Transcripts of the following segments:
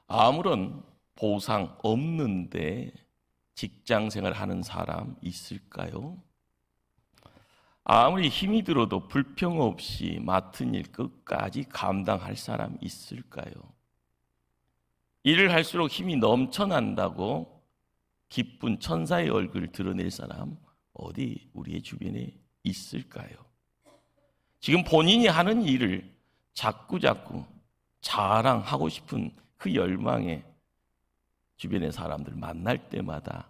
아무런 보상 없는데 직장 생활하는 사람 있을까요? 아무리 힘이 들어도 불평 없이 맡은 일 끝까지 감당할 사람 있을까요? 일을 할수록 힘이 넘쳐난다고 기쁜 천사의 얼굴을 드러낼 사람 어디 우리의 주변에 있을까요? 지금 본인이 하는 일을 자꾸자꾸 자랑하고 싶은 그 열망에 주변의 사람들 만날 때마다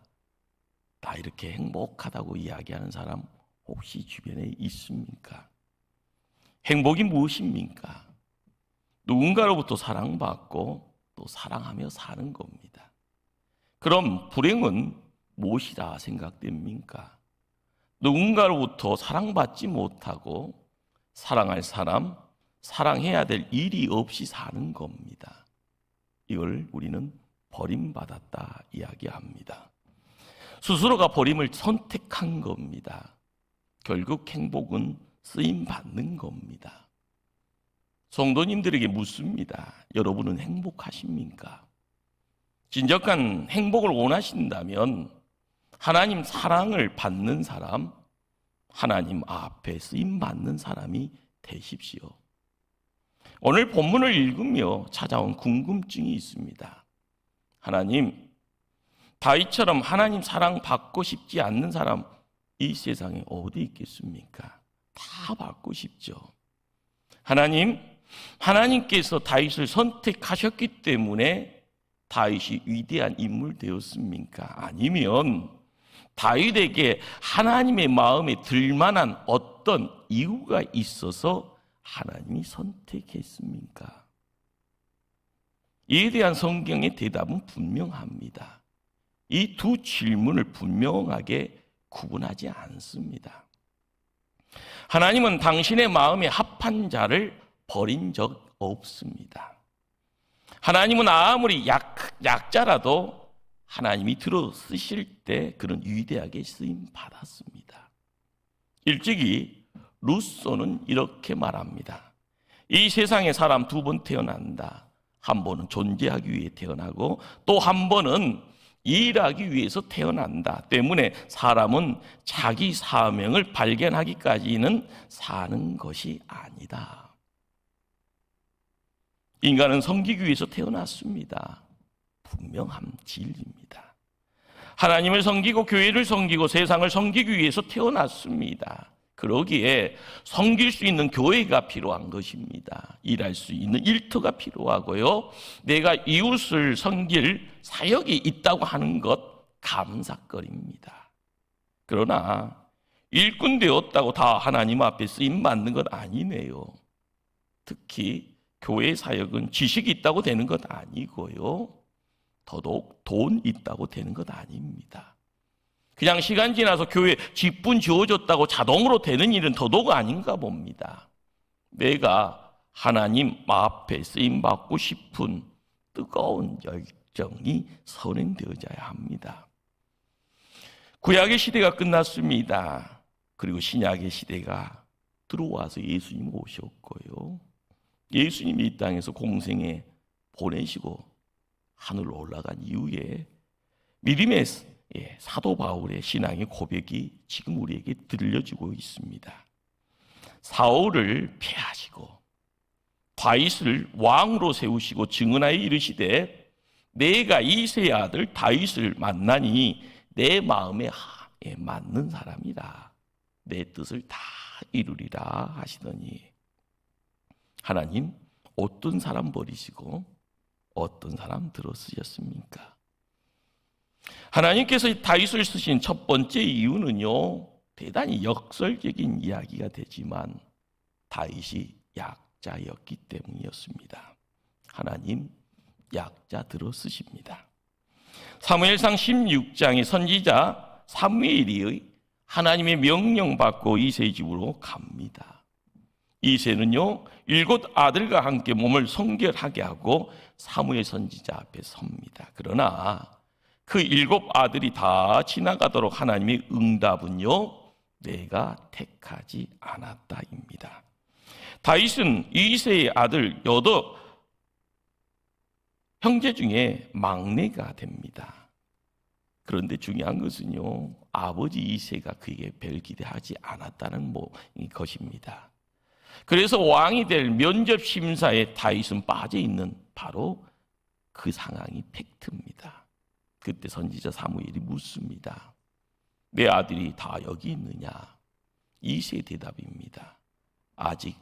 나 이렇게 행복하다고 이야기하는 사람 혹시 주변에 있습니까? 행복이 무엇입니까? 누군가로부터 사랑받고 또 사랑하며 사는 겁니다. 그럼 불행은 무엇이라 생각됩니까? 누군가로부터 사랑받지 못하고 사랑할 사람, 사랑해야 될 일이 없이 사는 겁니다. 이걸 우리는 버림받았다 이야기합니다. 스스로가 버림을 선택한 겁니다. 결국 행복은 쓰임받는 겁니다. 성도님들에게 묻습니다. 여러분은 행복하십니까? 진정한 행복을 원하신다면 하나님 사랑을 받는 사람, 하나님 앞에 쓰임받는 사람이 되십시오. 오늘 본문을 읽으며 찾아온 궁금증이 있습니다. 하나님, 다윗처럼 하나님 사랑받고 싶지 않는 사람 이 세상에 어디 있겠습니까? 다 받고 싶죠. 하나님께서 다윗을 선택하셨기 때문에 다윗이 위대한 인물 되었습니까? 아니면 다윗에게 하나님의 마음에 들만한 어떤 이유가 있어서 하나님이 선택했습니까? 이에 대한 성경의 대답은 분명합니다. 이 두 질문을 분명하게 구분하지 않습니다. 하나님은 당신의 마음에 합한 자를 버린 적 없습니다. 하나님은 아무리 약자라도 하나님이 들어 쓰실 때 그런 위대하게 쓰임 받았습니다. 일찍이 루소는 이렇게 말합니다. 이 세상에 사람 두 번 태어난다. 한 번은 존재하기 위해 태어나고 또 한 번은 일하기 위해서 태어난다. 때문에 사람은 자기 사명을 발견하기까지는 사는 것이 아니다. 인간은 섬기기 위해서 태어났습니다. 분명한 진리입니다. 하나님을 섬기고 교회를 섬기고 세상을 섬기기 위해서 태어났습니다. 그러기에 섬길 수 있는 교회가 필요한 것입니다. 일할 수 있는 일터가 필요하고요. 내가 이웃을 섬길 사역이 있다고 하는 것 감사거리입니다. 그러나 일꾼 되었다고 다 하나님 앞에 쓰임받는 것 아니네요. 특히 교회 사역은 지식이 있다고 되는 것 아니고요. 더더욱 돈 있다고 되는 것 아닙니다. 그냥 시간 지나서 교회 직분 지어줬다고 자동으로 되는 일은 더더욱 아닌가 봅니다. 내가 하나님 앞에 쓰임받고 싶은 뜨거운 열정이 선행되어져야 합니다. 구약의 시대가 끝났습니다. 그리고 신약의 시대가 들어와서 예수님 오셨고요. 예수님이 이 땅에서 공생에 보내시고 하늘로 올라간 이후에 믿음의 사도 바울의 신앙의 고백이 지금 우리에게 들려지고 있습니다. 사울을 폐하시고 다윗을 왕으로 세우시고 증언하여 이르시되 내가 이새의 아들 다윗을 만나니 내 마음에 맞는 사람이라 내 뜻을 다 이루리라 하시더니 하나님 어떤 사람 버리시고 어떤 사람 들어 쓰셨습니까? 하나님께서 다윗을 쓰신 첫 번째 이유는요, 대단히 역설적인 이야기가 되지만 다윗이 약자였기 때문이었습니다. 하나님 약자 들어 쓰십니다. 사무엘상 16장의 선지자 사무엘이 하나님의 명령 받고 이새의 집으로 갑니다. 이새는요 7 아들과 함께 몸을 성결하게 하고 사무엘 선지자 앞에 섭니다. 그러나 그 7 아들이 다 지나가도록 하나님의 응답은요 내가 택하지 않았다입니다. 다윗은 이새의 아들 형제 중에 막내가 됩니다. 그런데 중요한 것은요, 아버지 이새가 그에게 별 기대하지 않았다는 것입니다. 그래서 왕이 될 면접 심사에 다윗은 빠져 있는 바로 그 상황이 팩트입니다. 그때 선지자 사무엘이 묻습니다. 내 아들이 다 여기 있느냐? 이새의 대답입니다. 아직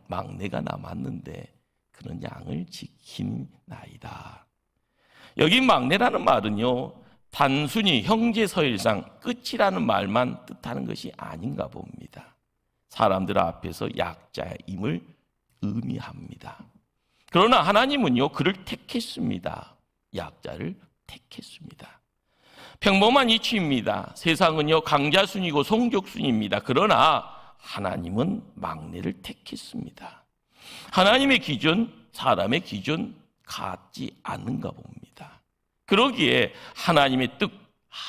막내가 남았는데 그는 양을 지키나이다. 여기 막내라는 말은요, 단순히 형제서열상 끝이라는 말만 뜻하는 것이 아닌가 봅니다. 사람들 앞에서 약자임을 의미합니다. 그러나 하나님은요, 그를 택했습니다. 약자를 택했습니다. 평범한 이치입니다. 세상은요, 강자순이고 성적순입니다. 그러나 하나님은 막내를 택했습니다. 하나님의 기준, 사람의 기준 같지 않은가 봅니다. 그러기에 하나님의 뜻,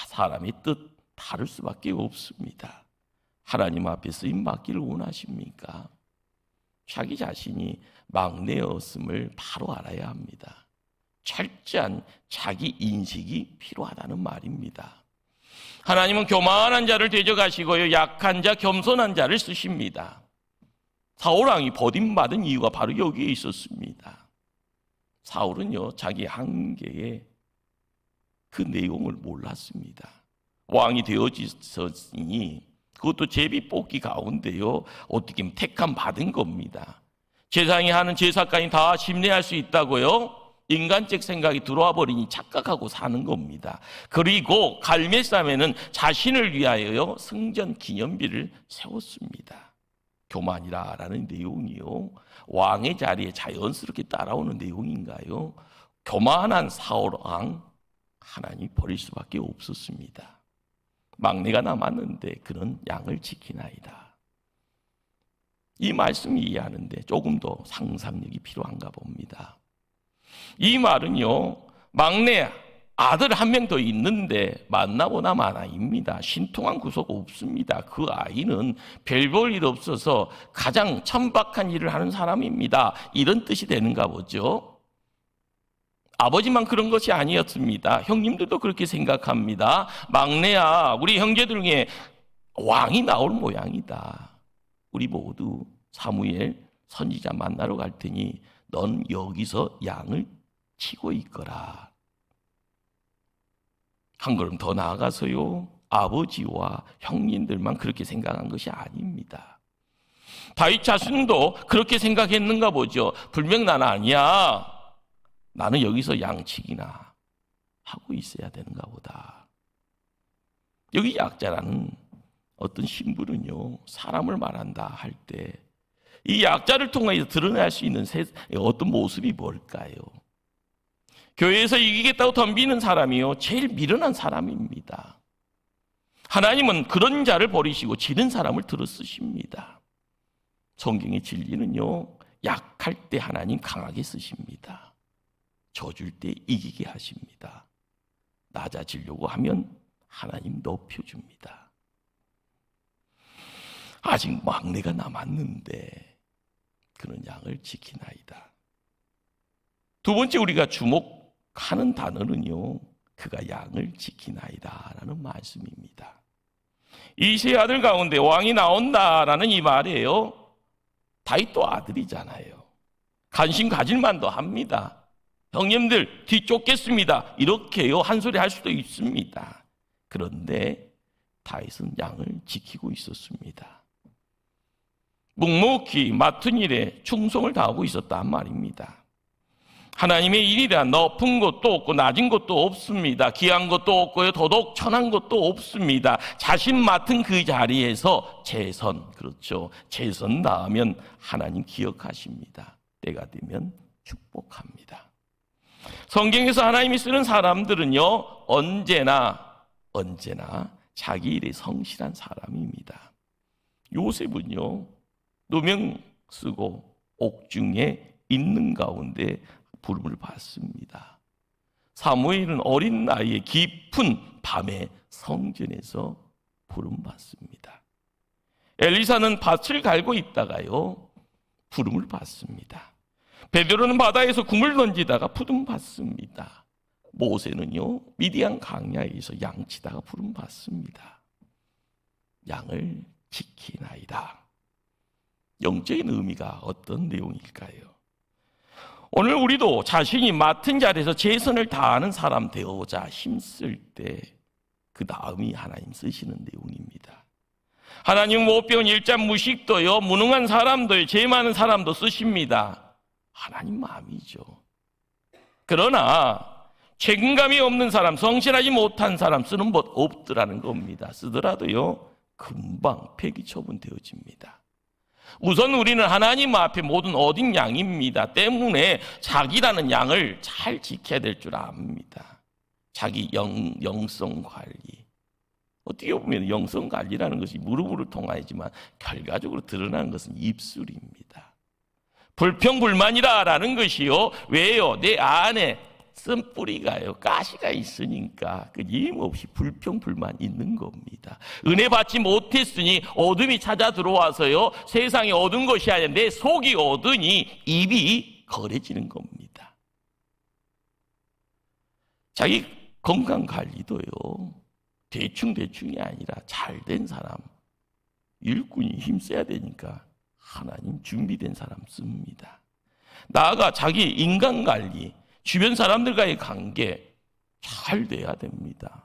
사람의 뜻 다를 수밖에 없습니다. 하나님 앞에 쓰임 받기를 원하십니까? 자기 자신이 막내였음을 바로 알아야 합니다. 철저한 자기 인식이 필요하다는 말입니다. 하나님은 교만한 자를 대적하시고요, 약한 자, 겸손한 자를 쓰십니다. 사울왕이 버림받은 이유가 바로 여기에 있었습니다. 사울은요, 자기 한계에 그 내용을 몰랐습니다. 왕이 되어졌으니 그것도 제비 뽑기 가운데요, 어떻게 보면 택함 받은 겁니다. 세상이 하는 제사까지 다 심내할 수 있다고요? 인간적 생각이 들어와 버리니 착각하고 사는 겁니다. 그리고 갈멜산에는 자신을 위하여 성전 기념비를 세웠습니다. 교만이라는 내용이요, 왕의 자리에 자연스럽게 따라오는 내용인가요? 교만한 사울왕, 하나님이 버릴 수밖에 없었습니다. 막내가 남았는데 그는 양을 지키나이다. 이 말씀을 이해하는데 조금 더 상상력이 필요한가 봅니다. 이 말은요, 막내 아들 한 명 더 있는데 만나보나 마나입니다. 신통한 구석 없습니다. 그 아이는 별 볼 일 없어서 가장 천박한 일을 하는 사람입니다. 이런 뜻이 되는가 보죠. 아버지만 그런 것이 아니었습니다. 형님들도 그렇게 생각합니다. 막내야, 우리 형제들 중에 왕이 나올 모양이다. 우리 모두 사무엘 선지자 만나러 갈 테니 넌 여기서 양을 치고 있거라. 한 걸음 더 나아가서요, 아버지와 형님들만 그렇게 생각한 것이 아닙니다. 다윗 자신도 그렇게 생각했는가 보죠. 분명 나는 아니야. 나는 여기서 양치기나 하고 있어야 되는가 보다. 여기 약자라는 어떤 신분은요, 사람을 말한다 할 때 이 약자를 통해서 드러날 수 있는 어떤 모습이 뭘까요? 교회에서 이기겠다고 덤비는 사람이요, 제일 미련한 사람입니다. 하나님은 그런 자를 버리시고 지는 사람을 들어 쓰십니다. 성경의 진리는요, 약할 때 하나님 강하게 쓰십니다. 져줄 때 이기게 하십니다. 낮아지려고 하면 하나님 높여줍니다. 아직 막내가 남았는데 그는 양을 지키나이다. 두 번째 우리가 주목하는 단어는요, 그가 양을 지키나이다 라는 말씀입니다. 이새의 아들 가운데 왕이 나온다라는 이 말이에요. 다윗도 아들이잖아요. 관심 가질 만도 합니다. 형님들 뒤쫓겠습니다, 이렇게요 한 소리 할 수도 있습니다. 그런데 다윗은 양을 지키고 있었습니다. 묵묵히 맡은 일에 충성을 다하고 있었단 말입니다. 하나님의 일이라 높은 것도 없고 낮은 것도 없습니다. 귀한 것도 없고요, 더더욱 천한 것도 없습니다. 자신 맡은 그 자리에서 최선, 그렇죠, 최선 다하면 하나님 기억하십니다. 때가 되면 축복합니다. 성경에서 하나님이 쓰는 사람들은요, 언제나 자기 일에 성실한 사람입니다. 요셉은요, 누명 쓰고 옥중에 있는 가운데 부름을 받습니다. 사무엘은 어린 나이에 깊은 밤에 성전에서 부름 받습니다. 엘리사는 밭을 갈고 있다가요, 부름을 받습니다. 베드로는 바다에서 kum을 던지다가 부름받습니다. 모세는요, 미디안 광야에서 양치다가 부름받습니다. 양을 지키나이다. 영적인 의미가 어떤 내용일까요? 오늘 우리도 자신이 맡은 자리에서 최선을 다하는 사람 되어보자 힘쓸 때 그 다음이 하나님 쓰시는 내용입니다. 하나님 못 배운 일잠 무식도요, 무능한 사람도요, 죄 많은 사람도 쓰십니다. 하나님 마음이죠. 그러나 책임감이 없는 사람, 성실하지 못한 사람 쓰는 법 없더라는 겁니다. 쓰더라도요, 금방 폐기 처분되어집니다. 우선 우리는 하나님 앞에 모든 얻은 양입니다. 때문에 자기라는 양을 잘 지켜야 될 줄 압니다. 자기 영성 관리. 어떻게 보면 영성 관리라는 것이 무릎으로 통하지만 결과적으로 드러나는 것은 입술입니다. 불평불만이라는 것이요, 왜요? 내 안에 쓴뿌리가요, 가시가 있으니까 끊임없이 불평불만 있는 겁니다. 은혜 받지 못했으니 어둠이 찾아 들어와서요, 세상에 얻은 것이 아니라 내 속이 얻으니 입이 거래지는 겁니다. 자기 건강관리도요, 대충이 아니라 잘된 사람, 일꾼이 힘써야 되니까 하나님 준비된 사람 씁니다. 나아가 자기 인간관리, 주변 사람들과의 관계 잘 돼야 됩니다.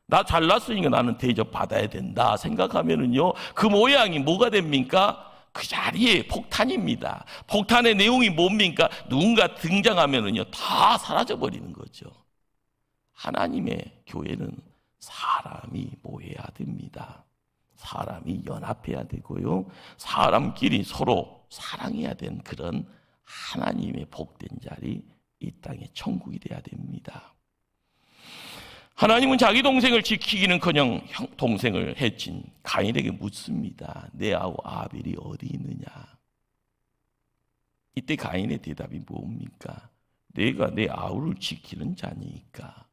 나 잘났으니까 나는 대접받아야 된다 생각하면은요, 그 모양이 뭐가 됩니까? 그 자리에 폭탄입니다. 폭탄의 내용이 뭡니까? 누군가 등장하면은요, 다 사라져버리는 거죠. 하나님의 교회는 사람이 모여야 됩니다. 사람이 연합해야 되고요, 사람끼리 서로 사랑해야 되는 그런 하나님의 복된 자리, 이 땅에 천국이 돼야 됩니다. 하나님은 자기 동생을 지키기는커녕 동생을 해친 가인에게 묻습니다. 내 아우 아벨이 어디 있느냐? 이때 가인의 대답이 뭡니까? 내가 내 아우를 지키는 자니까.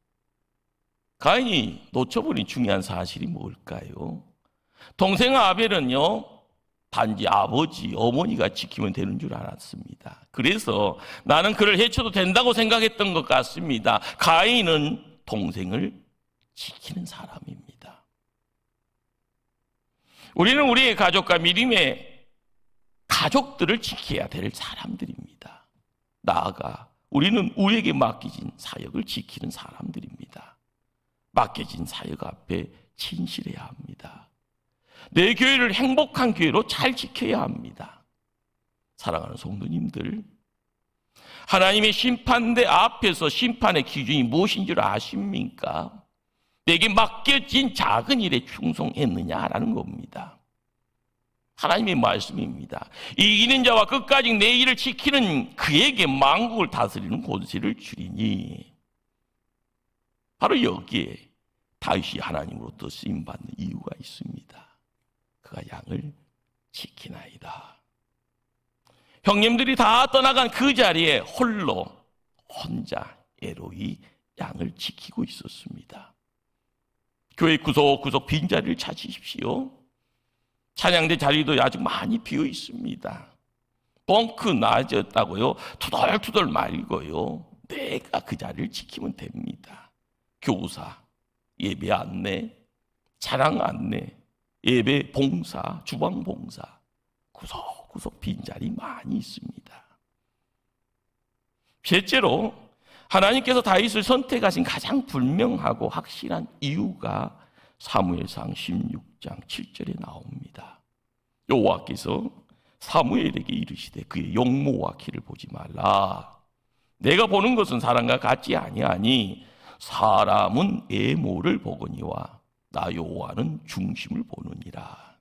가인이 놓쳐버린 중요한 사실이 뭘까요? 동생 아벨은요, 단지 아버지, 어머니가 지키면 되는 줄 알았습니다. 그래서 나는 그를 해쳐도 된다고 생각했던 것 같습니다. 가인은 동생을 지키는 사람입니다. 우리는 우리의 가족과 믿음의 가족들을 지켜야 될 사람들입니다. 나아가 우리는 우리에게 맡겨진 사역을 지키는 사람들입니다. 맡겨진 사역 앞에 진실해야 합니다. 내 교회를 행복한 교회로 잘 지켜야 합니다. 사랑하는 성도님들, 하나님의 심판대 앞에서 심판의 기준이 무엇인 줄 아십니까? 내게 맡겨진 작은 일에 충성했느냐라는 겁니다. 하나님의 말씀입니다. 이기는 자와 끝까지 내 일을 지키는 그에게 만국을 다스리는 권세를 주리니. 바로 여기에 다윗이 하나님으로부터 쓰임받는 이유가 있습니다. 그가 양을 지키나이다. 형님들이 다 떠나간 그 자리에 혼자 애로이 양을 지키고 있었습니다. 교회 구석구석 빈자리를 찾으십시오. 찬양대 자리도 아직 많이 비어 있습니다. 벙크 나아졌다고요? 투덜투덜 말고요, 내가 그 자리를 지키면 됩니다. 교사, 예배 안내, 찬양 안내, 예배 봉사, 주방 봉사, 구석구석 빈자리 많이 있습니다. 셋째로 하나님께서 다윗을 선택하신 가장 분명하고 확실한 이유가 사무엘상 16장 7절에 나옵니다. 여호와께서 사무엘에게 이르시되 그의 용모와 키를 보지 말라. 내가 보는 것은 사람과 같지 아니하니 사람은 외모를 보거니와 나 여호와는 중심을 보느니라.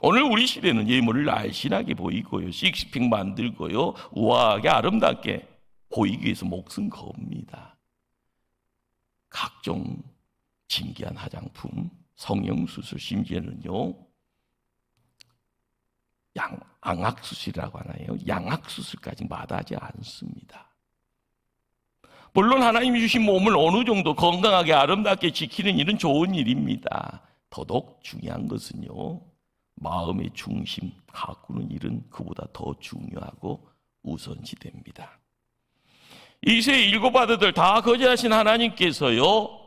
오늘 우리 시대는 외모를 날씬하게 보이고요, 식스팩 만들고요, 우아하게 아름답게 보이기 위해서 목숨 겁니다. 각종 진기한 화장품, 성형수술, 심지어는요 양악수술이라고 하나요? 양악수술까지 마다하지 않습니다. 물론 하나님이 주신 몸을 어느 정도 건강하게 아름답게 지키는 일은 좋은 일입니다. 더더욱 중요한 것은요, 마음의 중심 가꾸는 일은 그보다 더 중요하고 우선시됩니다. 이세의 7 아들들 다 거절하신 하나님께서요,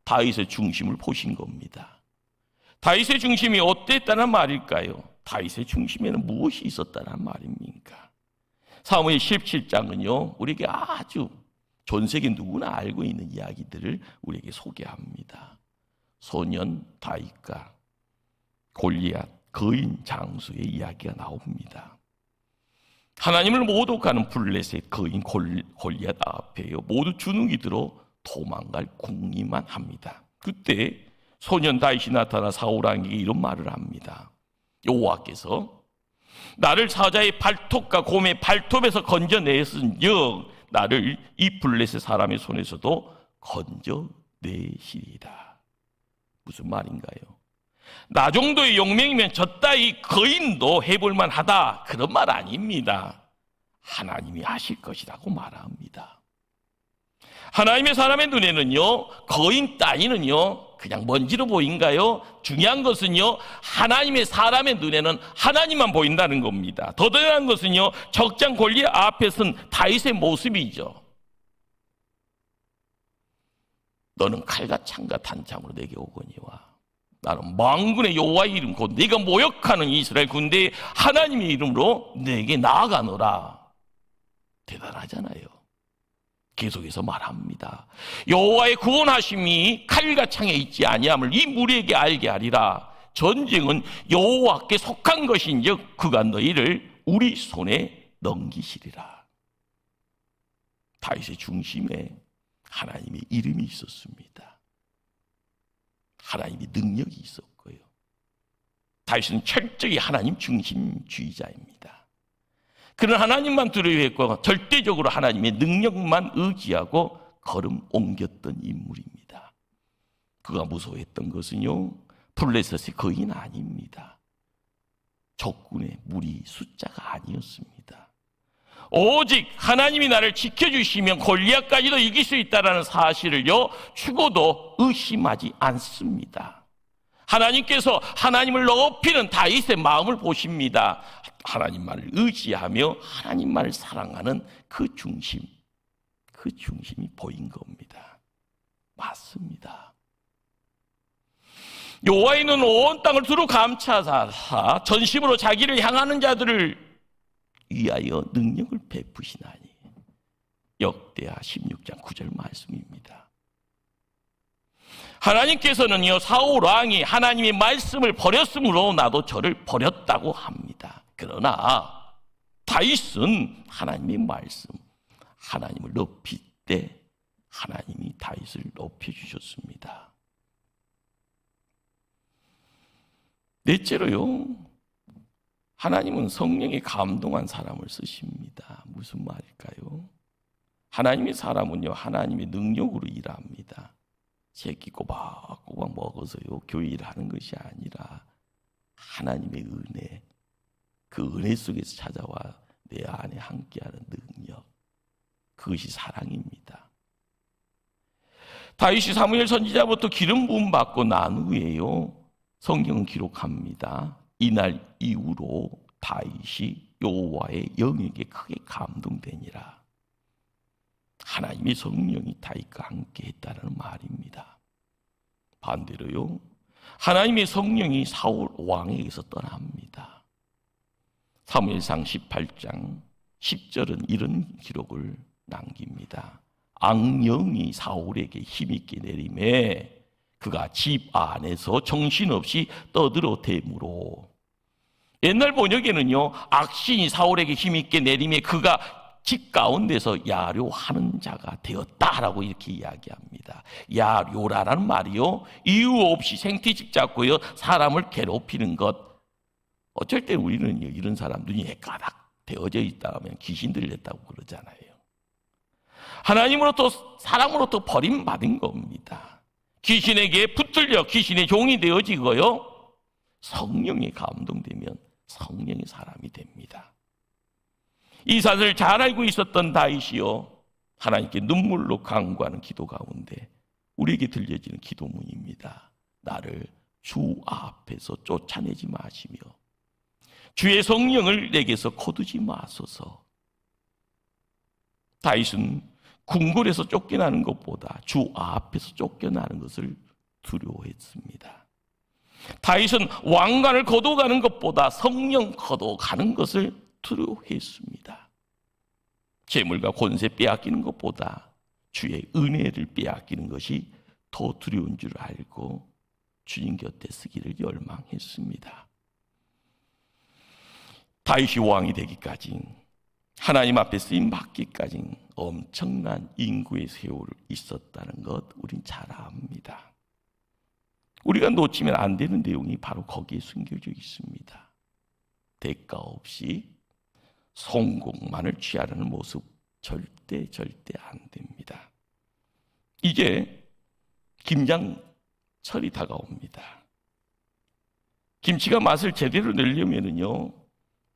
다윗의 중심을 보신 겁니다. 다윗의 중심이 어땠다는 말일까요? 다윗의 중심에는 무엇이 있었다는 말입니까? 사무엘 17장은요, 우리에게 아주 전 세계 누구나 알고 있는 이야기들을 우리에게 소개합니다. 소년 다윗과 골리앗 거인 장수의 이야기가 나옵니다. 하나님을 모독하는 블레셋 거인 골리앗 앞에요, 모두 주눅이 들어 도망갈 궁리만 합니다. 그때 소년 다윗이 나타나 사울 왕에게 이런 말을 합니다. 여호와께서 나를 사자의 발톱과 곰의 발톱에서 건져내었은즉 나를 이 블레셋 사람의 손에서도 건져내시리다. 무슨 말인가요? 나 정도의 용맹이면 저 따위 거인도 해볼만 하다, 그런 말 아닙니다. 하나님이 하실 것이라고 말합니다. 하나님의 사람의 눈에는요, 거인 따위는요 그냥 먼지로 보인가요? 중요한 것은요, 하나님의 사람의 눈에는 하나님만 보인다는 겁니다. 더 대단한 것은요, 적장 골리앗 앞에 선 다윗의 모습이죠. 너는 칼과 창과 단창으로 내게 오거니와 나는 만군의 여호와의 이름 곧 네가 모욕하는 이스라엘 군대의 하나님의 이름으로 내게 나아가노라. 대단하잖아요. 계속해서 말합니다. 여호와의 구원하심이 칼과 창에 있지 아니함을 이 무리에게 알게 하리라. 전쟁은 여호와께 속한 것인즉 그가 너희를 우리 손에 넘기시리라. 다윗의 중심에 하나님의 이름이 있었습니다. 하나님의 능력이 있었고요. 다윗은 철저히 하나님 중심주의자입니다. 그는 하나님만 두려워했고 절대적으로 하나님의 능력만 의지하고 걸음 옮겼던 인물입니다. 그가 무서워했던 것은요, 블레셋의 거인 아닙니다. 적군의 무리 숫자가 아니었습니다. 오직 하나님이 나를 지켜주시면 골리앗까지도 이길 수 있다는 사실을요, 죽어도 의심하지 않습니다. 하나님께서 하나님을 높이는 다윗의 마음을 보십니다. 하나님만을 의지하며 하나님만을 사랑하는 그 중심이 보인 겁니다. 맞습니다. 여호와의 눈은 온 땅을 두루 감찰하사 전심으로 자기를 향하는 자들을 위하여 능력을 베푸시나니. 역대하 16장 9절 말씀입니다. 하나님께서는요, 사울 왕이 하나님의 말씀을 버렸으므로 나도 저를 버렸다고 합니다. 그러나 다윗은 하나님의 말씀, 하나님을 높일 때 하나님이 다윗을 높여주셨습니다. 넷째로요, 하나님은 성령에 감동한 사람을 쓰십니다. 무슨 말일까요? 하나님의 사람은요, 하나님의 능력으로 일합니다. 새끼 꼬박꼬박 먹어서요 교회 일하는 것이 아니라 하나님의 은혜, 그 은혜 속에서 찾아와 내 안에 함께하는 능력, 그것이 사랑입니다. 다윗이 사무엘 선지자부터 기름 부음 받고 난 후에요, 성경은 기록합니다. 이날 이후로 다윗이 여호와의 영에게 크게 감동되니라. 하나님의 성령이 다윗과 함께 했다는 말입니다. 반대로요, 하나님의 성령이 사울 왕에게서 떠납니다. 사무엘상 18장 10절은 이런 기록을 남깁니다. 악령이 사울에게 힘있게 내림에 그가 집 안에서 정신없이 떠들어대므로. 옛날 번역에는요, 악신이 사울에게 힘있게 내림에 그가 집 가운데서 야료하는 자가 되었다라고 이렇게 이야기합니다. 야료라는 말이요, 이유 없이 생태집 잡고요 사람을 괴롭히는 것. 어쩔 때 우리는 이런 사람 눈이 해가닥 되어져 있다 하면 귀신 들렸다고 그러잖아요. 하나님으로부터, 사람으로부터 버림받은 겁니다. 귀신에게 붙들려 귀신의 종이 되어지고요, 성령에 감동되면 성령의 사람이 됩니다. 이 사실을 잘 알고 있었던 다윗이요, 하나님께 눈물로 간구하는 기도 가운데 우리에게 들려지는 기도문입니다. 나를 주 앞에서 쫓아내지 마시며 주의 성령을 내게서 거두지 마소서. 다윗은 궁궐에서 쫓겨나는 것보다 주 앞에서 쫓겨나는 것을 두려워했습니다. 다윗은 왕관을 거둬가는 것보다 성령 거둬가는 것을 두려워했습니다. 재물과 권세 빼앗기는 것보다 주의 은혜를 빼앗기는 것이 더 두려운 줄 알고 주님 곁에 서기를 열망했습니다. 다윗이 왕이 되기까지, 하나님 앞에 쓰임 받기까지 엄청난 인구의 세월이 있었다는 것 우린 잘 압니다. 우리가 놓치면 안 되는 내용이 바로 거기에 숨겨져 있습니다. 대가 없이 성공만을 취하려는 모습 절대 안 됩니다. 이제 김장철이 다가옵니다. 김치가 맛을 제대로 내려면은요,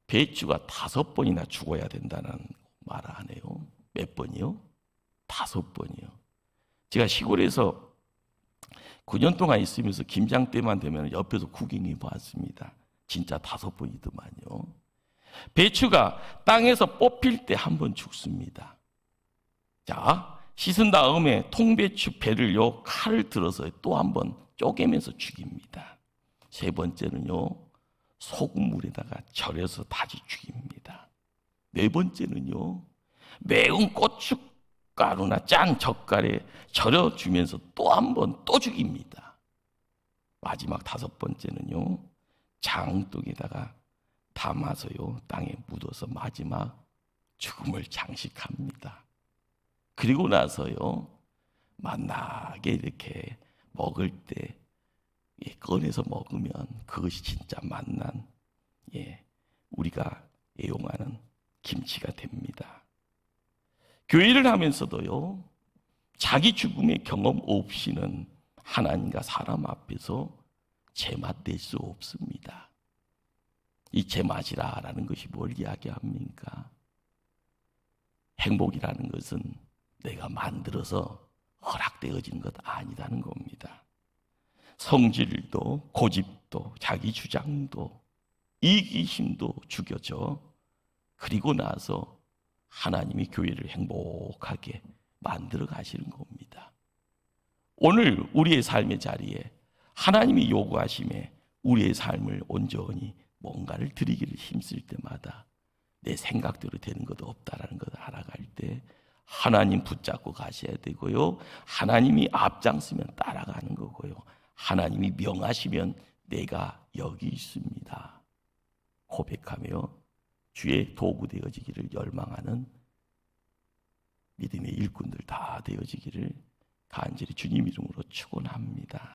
배추가 5번이나 죽어야 된다는 말을 하네요. 몇 번이요? 5번이요. 제가 시골에서 9년 동안 있으면서 김장 때만 되면 옆에서 구경해 봤습니다. 진짜 5번이더만요. 배추가 땅에서 뽑힐 때 한 번 죽습니다. 자, 씻은 다음에 통배추 배를요, 칼을 들어서 또 한 번 쪼개면서 죽입니다. 3번째는요, 소금물에다가 절여서 다시 죽입니다. 4번째는요, 매운 고춧가루나 짠 젓갈에 절여주면서 또 한 번 또 죽입니다. 마지막 5번째는요, 장독에다가 담아서요, 땅에 묻어서 마지막 죽음을 장식합니다. 그리고 나서요, 맛나게 이렇게 먹을 때 꺼내서 먹으면 그것이 진짜 맛난, 우리가 애용하는 김치가 됩니다. 교회를 하면서도요, 자기 죽음의 경험 없이는 하나님과 사람 앞에서 제맛 낼 수 없습니다. 이 제맛이라는 것이 뭘 이야기합니까? 행복이라는 것은 내가 만들어서 허락되어진 것 아니라는 겁니다. 성질도 고집도 자기 주장도 이기심도 죽여져, 그리고 나서 하나님이 교회를 행복하게 만들어 가시는 겁니다. 오늘 우리의 삶의 자리에 하나님이 요구하심에 우리의 삶을 온전히 뭔가를 드리기를 힘쓸 때마다 내 생각대로 되는 것도 없다라는 것을 알아갈 때 하나님 붙잡고 가셔야 되고요, 하나님이 앞장서면 따라가는 거고요, 하나님이 명하시면 내가 여기 있습니다 고백하며 주의 도구 되어지기를 열망하는 믿음의 일꾼들 다 되어지기를 간절히 주님 이름으로 축원합니다.